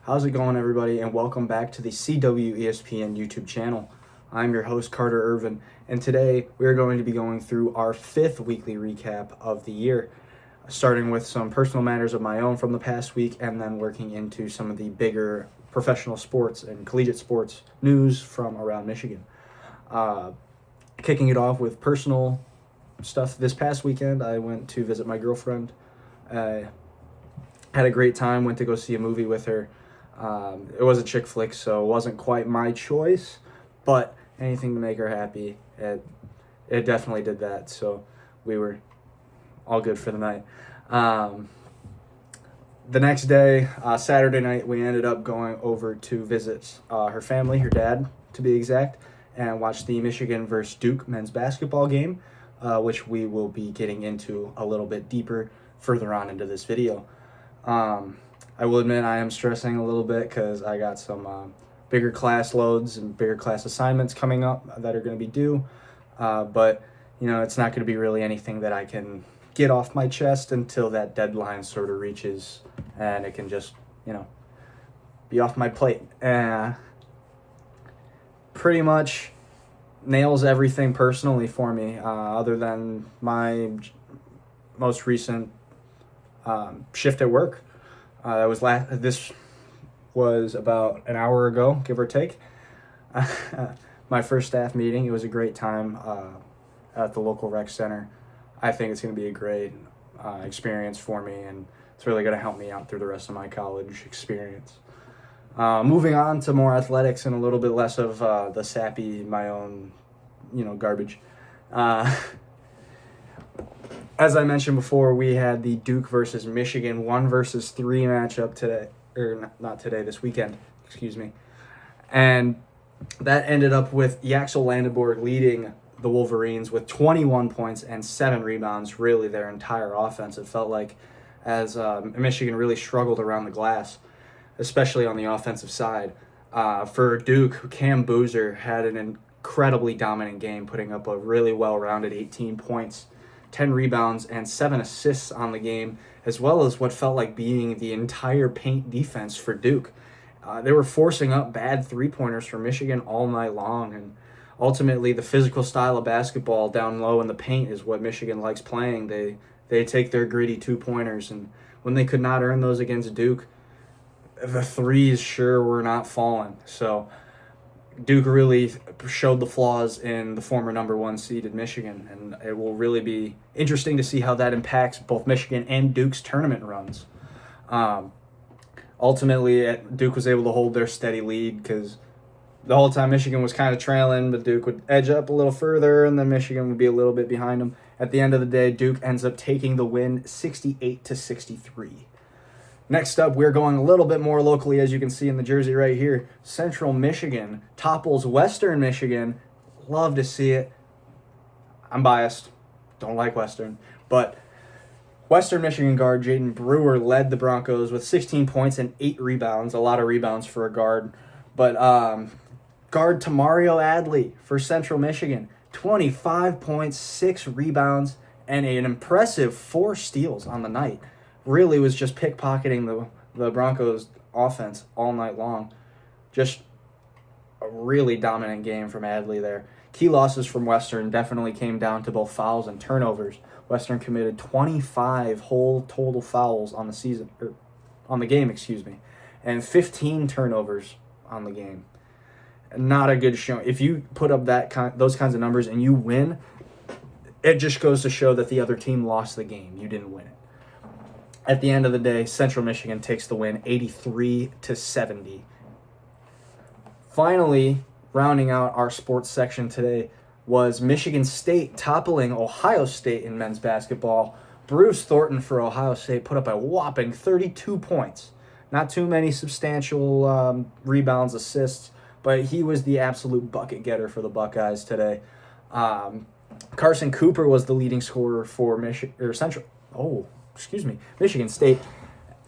How's it going, everybody, and welcome back to the CWESPN YouTube channel. I'm your host, Carter Irvin, and today we are going to be going through our fifth weekly recap of the year, starting with some personal matters of my own from the past week, and then working into some of the bigger professional sports and collegiate sports news from around Michigan. Kicking it off with personal stuff, this past weekend I went to visit my girlfriend. Had a great time, went to go see a movie with her. It was a chick flick, so it wasn't quite my choice, but anything to make her happy, it definitely did that. So we were all good for the night. The next day, Saturday night, we ended up going over to visit her family, her dad to be exact, and watch the Michigan versus Duke men's basketball game, which we will be getting into a little bit deeper further on into this video. I will admit I am stressing a little bit because I got some bigger class loads and bigger class assignments coming up that are going to be due. But, it's not going to be really anything that I can get off my chest until that deadline sort of reaches and it can just, be off my plate. Pretty much nails everything personally for me, other than my most recent shift at work. This was about an hour ago, give or take. My first staff meeting. It was a great time at the local rec center. I think it's going to be a great experience for me, and it's really going to help me out through the rest of my college experience. Moving on to more athletics and a little bit less of the sappy, my own, garbage. As I mentioned before, we had the Duke versus Michigan 1 versus 3 matchup today, or not today, this weekend, excuse me. And that ended up with Yaxel Landenborg leading the Wolverines with 21 points and 7 rebounds, really their entire offense. It felt like as Michigan really struggled around the glass, especially on the offensive side. For Duke, Cam Boozer had an incredibly dominant game, putting up a really well-rounded 18 points, 10 rebounds, and 7 assists on the game, as well as what felt like being the entire paint defense for Duke. They were forcing up bad three-pointers for Michigan all night long, and ultimately the physical style of basketball down low in the paint is what Michigan likes playing. They take their gritty two-pointers, and when they could not earn those against Duke, the threes sure were not falling. So Duke really showed the flaws in the former number 1 seeded Michigan, and it will really be interesting to see how that impacts both Michigan and Duke's tournament runs. Ultimately, Duke was able to hold their steady lead because the whole time Michigan was kind of trailing, but Duke would edge up a little further, and then Michigan would be a little bit behind them. At the end of the day, Duke ends up taking the win 68-63. Next up, we're going a little bit more locally, as you can see in the jersey right here. Central Michigan topples Western Michigan. Love to see it. I'm biased. Don't like Western. But Western Michigan guard Jaden Brewer led the Broncos with 16 points and 8 rebounds. A lot of rebounds for a guard. But guard Tamario Adley for Central Michigan, 25 points, 6 rebounds, and an impressive 4 steals on the night. Really was just pickpocketing the Broncos offense all night long. Just a really dominant game from Adley there. Key losses from Western definitely came down to both fouls and turnovers. Western committed 25 whole total fouls on the game, and 15 turnovers on the game. Not a good showing. If you put up those kinds of numbers and you win, it just goes to show that the other team lost the game. You didn't win it. At the end of the day, Central Michigan takes the win 83-70. Finally, rounding out our sports section today was Michigan State toppling Ohio State in men's basketball. Bruce Thornton for Ohio State put up a whopping 32 points. Not too many substantial rebounds, assists, but he was the absolute bucket getter for the Buckeyes today. Carson Cooper was the leading scorer for Michigan State.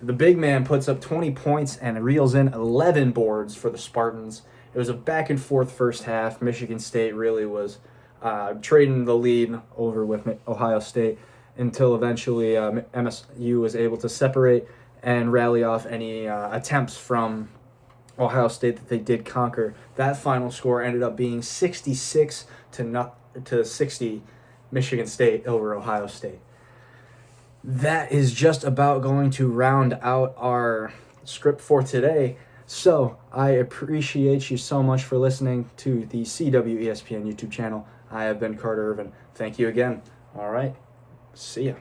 The big man puts up 20 points and reels in 11 boards for the Spartans. It was a back-and-forth first half. Michigan State really was trading the lead over with Ohio State until eventually MSU was able to separate and rally off any attempts from Ohio State that they did conquer. That final score ended up being 66 to 60, Michigan State over Ohio State. That is just about going to round out our script for today. So I appreciate you so much for listening to the CWESPN YouTube channel. I have been Carter Irvin. Thank you again. All right. See ya.